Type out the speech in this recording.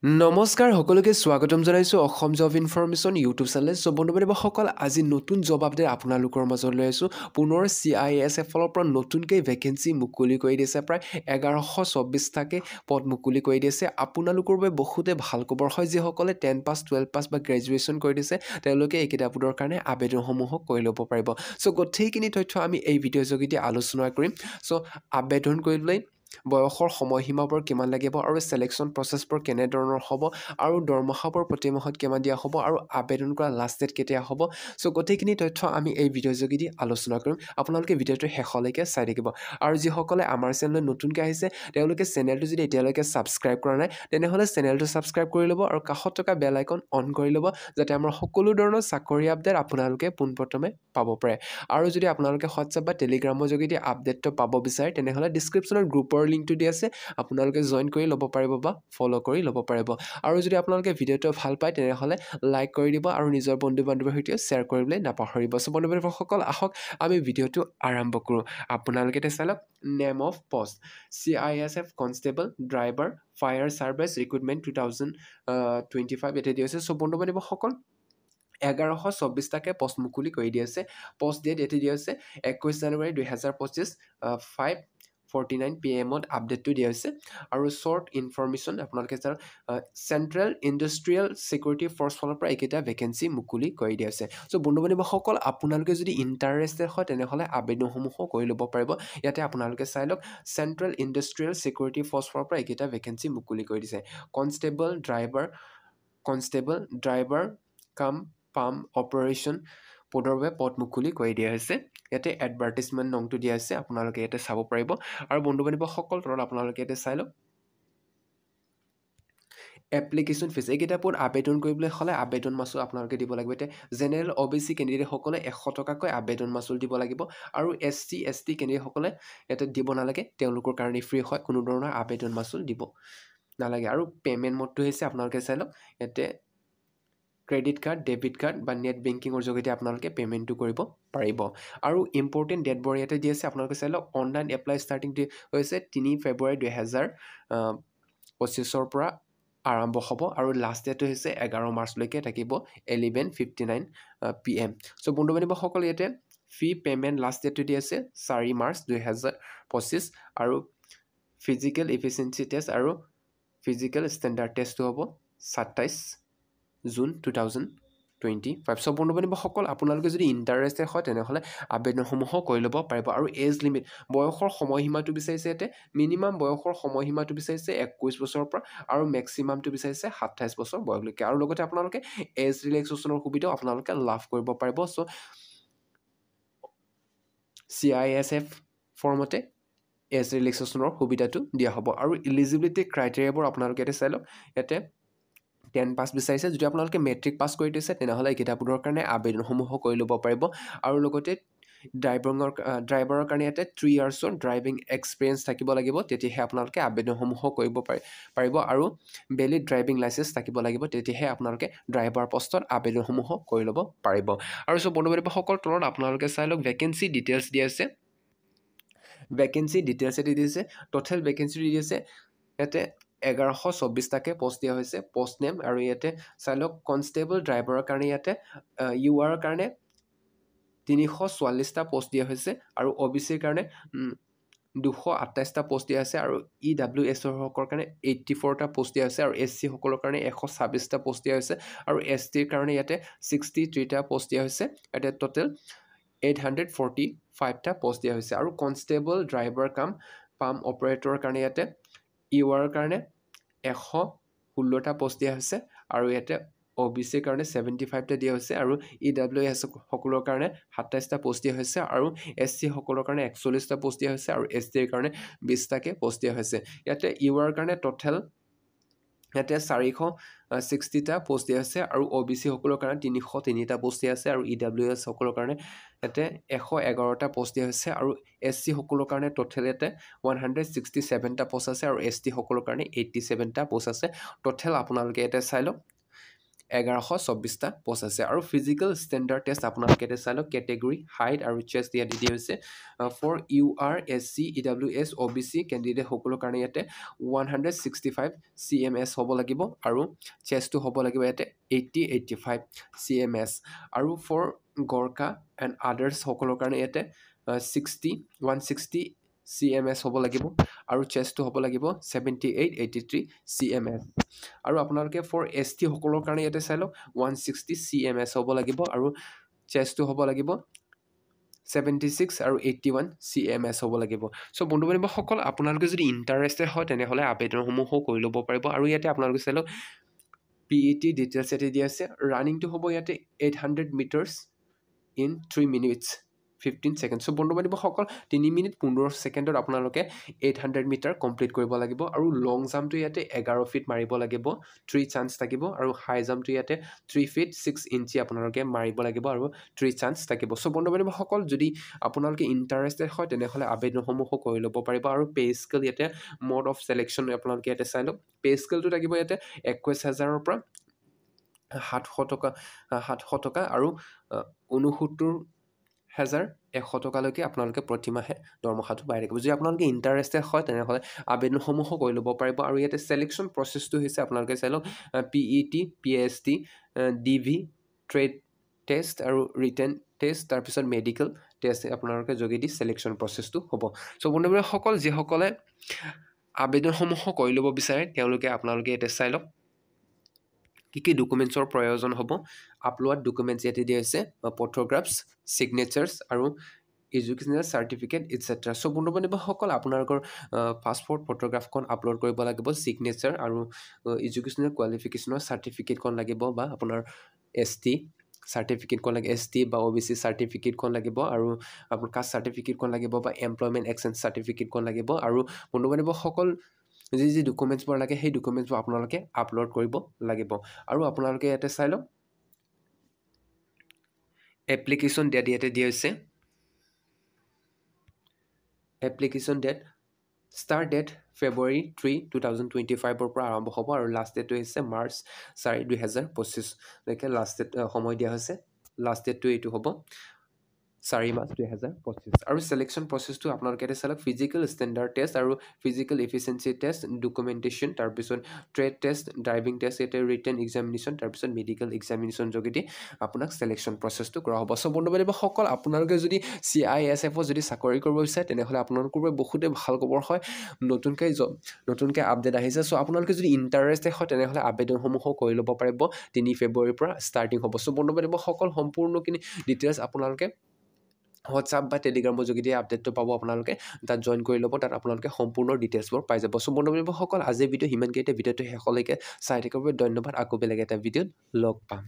নমস্কাৰ সকলোকে স্বাগতম জনাইছোঁ অসম জব ইনফৰমেশ্যন ইউটিউব চেনেলে চ' বন্ধুবান্ধৱসকল আজি নতুন জব আপডেট আপোনালোকৰ মাজত লৈ আছোঁ পুনৰ CISF ফালৰ পৰা নতুনকৈ ভেকেঞ্চি মুকলি কৰি দিছে প্ৰায় 1124টাকৈ পদ মুকলি কৰি দিছে আপোনালোকৰ বাবে বহুতে ভাল খবৰ হয় যিসকলে 10 পাছ 12 পাছ বা গ্ৰেজুৱেশ্যন কৰি দিছে তেওঁলোকে এইকেইটা পদৰ কাৰণে আবেদনসমূহক কৰি ল'ব পাৰিব চ' গোটেইখিনি তথ্য আমি এই ভিডিঅ'ৰ যোগেদি আলোচনা কৰিম চ' আবেদন কৰিবলৈ বয়সৰ সময়সীমাবোৰ কিমান লাগিব আৰু সিলেকশন প্ৰসেছবোৰ কেনে ধৰণৰ হ'ব আৰু দৰমহাবোৰ প্ৰতি মাহত কিমান দিয়া হ'ব আৰু আবেদন কৰা লাষ্ট ডেট কেতিয়া হ'ব সো গোটেইখিনি তথ্য আমি এই ভিডিঅ'ৰ যোগেদি আলোচনা কৰিম আপোনালোকে ভিডিঅ'টো শেষলৈকে চাই থাকিব আৰু যিসকলে আমাৰ চেনেললৈ নতুনকৈ আহিছে তেওঁলোকে চেনেলটো যদি এতিয়ালৈকে সাবস্ক্ৰাইব কৰা নাই তেনেহ'লে চেনেলটো সাবস্ক্ৰাইব কৰি ল'ব আৰু কাষত থকা বেল আইকন অন কৰি ল'ব যাতে আমাৰ সকলো ধৰণৰ চাকৰি আপডেট আপোনালোকে পোনপ্ৰথমে পাব পাৰে আৰু যদি আপোনালোকে হোৱাটছআপ বা টেলিগ্ৰামৰ যোগেদি আপডেটটো পাব বিচাৰে তেনেহ'লে ডেছক্ৰিপশ্যনত গ্ৰুপৰ লিংকটো দি আছে আপোনালোকে জয়েন কৰি ল'ব পাৰিব বা ফলো কৰি ল'ব পাৰিব আৰু যদি আপোনালোকে ভিডিঅ'টো ভাল পায় তেনেহ'লে লাইক কৰি দিব আৰু নিজৰ বন্ধু বান্ধৱীৰ সৈতে শ্বেয়াৰ কৰিবলৈ নাপাহৰিব সো বন্ধু বান্ধৱীসকল আহক আমি ভিডিঅ'টো আৰম্ভ কৰোঁ আপোনালোকে এতিয়া চাই লওক name of post CISF constable driver fire service recruitment 2025 এতিয়া দিয়া হৈছে সো বন্ধু বান্ধৱীসকল 1124টাকৈ পষ্ট মুকলি কৰি দি আছে পষ্ট ডেট এটি দিয়া আছে 21 জানুৱাৰী 2025 5:49 PM আপডেটটো দিয়া হৈছে আৰু শ্বৰ্ট ইনফৰমেশ্যন আপোনালোকে চাওক চেণ্ট্ৰেল ইণ্ডাষ্ট্ৰিয়েল ছিকিউৰিটি ফ'ৰ্চ ফালৰ পৰা এইকেইটা ভেকেঞ্চি মুকলি কৰি দিয়া আছে চ' বন্ধু বান্ধৱীসকল আপোনালোকে যদি ইণ্টাৰেষ্টেড হয় তেনেহ'লে আবেদনসমূহো কৰি ল'ব পাৰিব ইয়াতে আপোনালোকে চাই লওক চেণ্ট্ৰেল ইণ্ডাষ্ট্ৰিয়েল ছিকিউৰিটি ফ'ৰ্চ ফালৰ পৰা এইকেইটা ভেকেঞ্চি মুকলি কৰি দিছে কনষ্টেবল ড্ৰাইভাৰ কাম পাম অপাৰেশ্যন পদৰ বাবে পদ মুকলি কৰি দিয়া হৈছে ইয়াতে এডভাৰটাইজমেণ্ট নংটো দিয়া আছে আপোনালোকে ইয়াতে চাব পাৰিব আৰু বন্ধু বান্ধৱীসকল তলত আপোনালোকে ইয়াতে চাই লওক এপ্লিকেশ্যন ফিজ এইকেইটা পদ আবেদন কৰিবলৈ হ'লে আবেদন মাচুল আপোনালোকে দিব লাগিব এতিয়া জেনেৰেল OBC কেণ্ডিডেটসকলে 100 টকাকৈ আবেদন মাচুল দিব লাগিব আৰু SC ST কেণ্ডিডেটসকলে ইয়াতে দিব নালাগে তেওঁলোকৰ কাৰণে ফ্ৰী হয় কোনো ধৰণৰ আবেদন মাচুল দিব নালাগে আৰু পে'মেণ্ট মোডটো হৈছে আপোনালোকে চাই লওক ইয়াতে ক্ৰেডিট কাৰ্ড ডেবিট কাৰ্ড বা নেট বেংকিঙৰ যোগেদি আপোনালোকে পে'মেণ্টটো কৰিব পাৰিব আৰু ইম্পৰ্টেণ্ট ডেটবোৰ ইয়াতে দি আছে আপোনালোকে চাই লওক অনলাইন এপ্লাই ষ্টাৰ্টিং হৈছে 3 ফেব্ৰুৱাৰী 2025 পৰা আৰম্ভ হ'ব আৰু লাষ্ট ডেটটো হৈছে 11 মাৰ্চলৈকে থাকিব 11:59 PM চ' বন্ধু বান্ধৱীসকল ইয়াতে ফি পে'মেণ্ট লাষ্ট ডেটটো দি আছে 4 মাৰ্চ 2025 আৰু ফিজিকেল ইফিচিয়েঞ্চি টেষ্ট আৰু ফিজিকেল ষ্টেণ্ডাৰ্ড টেষ্টটো হ'ব 27 জুন 2025 চ' বন্ধু বান্ধৱীসকল আপোনালোকে যদি ইণ্টাৰেষ্টেড হয় তেনেহ'লে আবেদনসমূহো কৰি ল'ব পাৰিব আৰু এজ লিমিট বয়সৰ সময়সীমাটো বিচাৰিছে ইয়াতে মিনিমাম বয়সৰ সময়সীমাটো বিচাৰিছে 21 বছৰৰ পৰা আৰু মেক্সিমামটো বিচাৰিছে 27 বছৰ বয়সলৈকে আৰু লগতে আপোনালোকে এজ ৰিলেক্সেশ্যনৰ সুবিধাও আপোনালোকে লাভ কৰিব পাৰিব চ' CISF ফৰ্মতে এজ ৰিলেক্সেশ্যনৰ সুবিধাটো দিয়া হ'ব আৰু ইলিজিবিলিটি ক্ৰাইটেৰিয়াবোৰ আপোনালোকে ইয়াতে চাই লওক ইয়াতে 10 পাছ বিচাৰিছে যদি আপোনালোকে মেট্ৰিক পাছ কৰি দিছে তেনেহ'লে এই কিতাপবোৰৰ কাৰণে আবেদনসমূহ কৰি ল'ব পাৰিব আৰু লগতে ড্ৰাইভাৰৰ কাৰণে ইয়াতে 3 ইয়াৰ্ছৰ ড্ৰাইভিং এক্সপিৰিয়েঞ্চ থাকিব লাগিব তেতিয়াহে আপোনালোকে আবেদনসমূহ কৰিব পাৰিব আৰু ভেলিড ড্ৰাইভিং লাইচেঞ্চ থাকিব লাগিব তেতিয়াহে আপোনালোকে ড্ৰাইভাৰ পষ্টত আবেদনসমূহ কৰি ল'ব পাৰিব আৰু চ' বন্ধু বান্ধৱীসকল তলত আপোনালোকে চাই লওক ভেকেঞ্চি ডিটেইলছ দি আছে ভেকেঞ্চি ডিটেইলছ এটি দিছে টোটেল ভেকেঞ্চি দি আছে ইয়াতে 1124টাকৈ পষ্ট দিয়া হৈছে পষ্ট নেম আৰু ইয়াতে চাই লওক কনষ্টেবল ড্ৰাইভাৰৰ কাৰণে ইয়াতে UR কাৰণে 344টা পষ্ট দিয়া হৈছে আৰু OBCৰ কাৰণে 228টা পষ্ট দিয়া আছে আৰু EWS সকলৰ কাৰণে 84টা পষ্ট দিয়া আছে আৰু SC সকলৰ কাৰণে 126টা পষ্ট দিয়া হৈছে আৰু STৰ কাৰণে ইয়াতে 63টা পষ্ট দিয়া হৈছে ইয়াতে টোটেল 845টা পষ্ট দিয়া হৈছে আৰু কনষ্টেবল ড্ৰাইভাৰ কাম পাম অপাৰেটৰৰ কাৰণে ইয়াতে UR কাৰণে 116টা পষ্ট দিয়া হৈছে আৰু ইয়াতে OBCৰ কাৰণে 75টা দিয়া হৈছে আৰু EWS সকলৰ কাৰণে 27টা পষ্ট দিয়া হৈছে আৰু SC সকলৰ কাৰণে 41টা পষ্ট দিয়া হৈছে আৰু STৰ কাৰণে 20টাকৈ পষ্ট দিয়া হৈছে ইয়াতে UR কাৰণে টোটেল ইয়াতে 460টা পষ্ট দিয়া আছে আৰু OBC সকলৰ কাৰণে 303টা পষ্ট দিয়া আছে আৰু EWS সকলৰ কাৰণে ইয়াতে 111টা পষ্ট দিয়া হৈছে আৰু SC সকলৰ কাৰণে টোটেল ইয়াতে 167টা পষ্ট আছে আৰু ST সকলৰ কাৰণে 87টা পষ্ট আছে টোটেল আপোনালোকে ইয়াতে চাই লওক 1124টা পোষ্ট আছে আৰু ফিজিকেল ষ্টেণ্ডাৰ্ড টেষ্ট আপোনালোকে এতিয়া চাই লওক কেটেগৰী হাইট আৰু চেষ্ট ইয়াত দিয়া হৈছে for UR SC EWS OBC candidate সকলৰ কাৰণে ইয়াতে 165 CMS হ'ব লাগিব আৰু চেষ্টটো হ'ব লাগিব ইয়াতে 85 CMS আৰু ফৰ গৰ্কা এণ্ড আদাৰ্ছ সকলৰ কাৰণে ইয়াতে 160 CMS হ'ব লাগিব আৰু চেষ্টটো হ'ব লাগিব 83 CMS আৰু আপোনালোকে ফৰ ST সকলৰ কাৰণে ইয়াতে চাই লওক 160 CMS হ'ব লাগিব আৰু চেষ্টটো হ'ব লাগিব 76 আৰু 81 CMS হ'ব লাগিব চ' বন্ধু বান্ধৱীসকল আপোনালোকে যদি ইণ্টাৰেষ্টেড হয় তেনেহ'লে আবেদনসমূহো কৰি ল'ব পাৰিব আৰু ইয়াতে আপোনালোকে চাই লওক PET ডিটেইলছ ইয়াতে দিয়া আছে ৰানিংটো হ'ব ইয়াতে 800 মিটাৰ্ছ in 3 minutes 15 seconds চ' বন্ধু বান্ধৱীসকল 3 মিনিট 15 ছেকেণ্ডত আপোনালোকে 800 মিটাৰ কমপ্লিট কৰিব লাগিব আৰু লং জাম্পটো ইয়াতে 11 ফিট মাৰিব লাগিব 3 চান্স থাকিব আৰু হাই জাম্পটো ইয়াতে 3 ফিট 6 ইঞ্চি আপোনালোকে মাৰিব লাগিব আৰু 3 চান্স থাকিব চ' বন্ধু বান্ধৱীসকল যদি আপোনালোকে ইণ্টাৰেষ্টেড হয় তেনেহ'লে আবেদনসমূহো কৰি ল'ব পাৰিব আৰু পে স্কেল ইয়াতে মোড অফ চিলেকশ্যন আপোনালোকে ইয়াতে চাই লওক পে স্কেলটো থাকিব ইয়াতে 21,000ৰ পৰা 700 টকা আৰু 69,100 টকালৈকে আপোনালোকে প্ৰতিমাহে দৰমহাটো পাই থাকিব যদি আপোনালোকে ইণ্টাৰেষ্টেড হয় তেনেহ'লে আবেদনসমূহো কৰি ল'ব পাৰিব আৰু ইয়াতে চিলেকশ্যন প্ৰচেছটো হৈছে আপোনালোকে চাই লওক PET PST DV trade test আৰু ৰিটেন টেষ্ট তাৰপিছত মেডিকেল টেষ্ট আপোনালোকে যোগেদি চিলেকশ্যন প্ৰচেছটো হ'ব চ' বন্ধুসকল যিসকলে আবেদনসমূহো কৰি ল'ব বিচাৰে তেওঁলোকে আপোনালোকে ইয়াতে চাই লওক কি ডকুমেণ্টছৰ প্ৰয়োজন হ'ব আপলোড ডকুমেণ্টছ ইয়াতে দিয়া হৈছে ফটোগ্ৰাফছ ছিগনেচাৰ্ছ আৰু এডুকেশ্যনেল চাৰ্টিফিকেট ইটচেট্ৰা চ' বন্ধু বান্ধৱীসকল আপোনালোকৰ পাছপৰ্ট ফটোগ্ৰাফখন আপলোড কৰিব লাগিব ছিগনেচাৰ আৰু এডুকেশ্যনেল কোৱালিফিকেশ্যনৰ চাৰ্টিফিকেটখন লাগিব বা আপোনাৰ ST চাৰ্টিফিকেটখন লাগে ST বা OBC চাৰ্টিফিকেটখন লাগিব আৰু আপোনাৰ কাষ্ট চাৰ্টিফিকেটখন লাগিব বা এমপ্লয়মেণ্ট এক্সচেঞ্জ চাৰ্টিফিকেটখন লাগিব আৰু বন্ধু বান্ধৱীসকল যি ডকুমেণ্টছবোৰ লাগে সেই ডকুমেণ্টছবোৰ আপোনালোকে আপলোড কৰিব লাগিব আৰু আপোনালোকে ইয়াতে চাই লওক এপ্লিকেশ্যন ডেট ইয়াতে দিয়া হৈছে application date start date February 3, 2025 পৰা আৰম্ভ হ'ব আৰু লাষ্ট ডেটটো হৈছে March 4, 2025 লৈকে লাষ্ট ডেট সময় দিয়া হৈছে লাষ্ট ডেটটো এইটো হ'ব 4 মাৰ্চ 2025 আৰু চিলেকশ্যন প্ৰচেছটো আপোনালোকে এতিয়া চালক ফিজিকেল ষ্টেণ্ডাৰ্ড টেষ্ট আৰু ফিজিকেল এফিচিয়েঞ্চি টেষ্ট ডকুমেণ্টেশ্যন তাৰপিছত ট্ৰেড টেষ্ট ড্ৰাইভিং টেষ্ট ইয়াতে ৰিটেন এক্সামিনেশ্যন তাৰপিছত মেডিকেল এক্সামিনেশ্যন যোগেদি আপোনাক চিলেকশ্যন প্ৰচেছটো কৰা হ'ব চ' বন্ধু বান্ধৱীসকল আপোনালোকে যদি CISF যদি চাকৰি কৰিব বিচাৰে তেনেহ'লে আপোনালোকৰ বাবে বহুতেই ভাল খবৰ হয় নতুনকৈ আপডেট আহিছে চ' আপোনালোকে যদি ইণ্টাৰেষ্টেড হয় তেনেহ'লে আবেদনসমূহো কৰি ল'ব পাৰিব 3 ফেব্ৰুৱাৰীৰ পৰা ষ্টাৰ্টিং হ'ব চ' বন্ধু বান্ধৱীসকল সম্পূৰ্ণখিনি ডিটেইলছ আপোনালোকে হোৱাটছআপ বা টেলিগ্ৰামৰ যোগেদি আপডেটটো পাব আপোনালোকে তাত জইন কৰি ল'ব তাত আপোনালোকে সম্পূৰ্ণ ডিটেইলছবোৰ পাই যাব চ' বন্ধু বান্ধৱীসকল আজিৰ ভিডিঅ' সিমানকেইটা ভিডিঅ'টো শেষলৈকে চাই থাকিব ধন্যবাদ আকৌ বেলেগ এটা ভিডিঅ'ত লগ পাম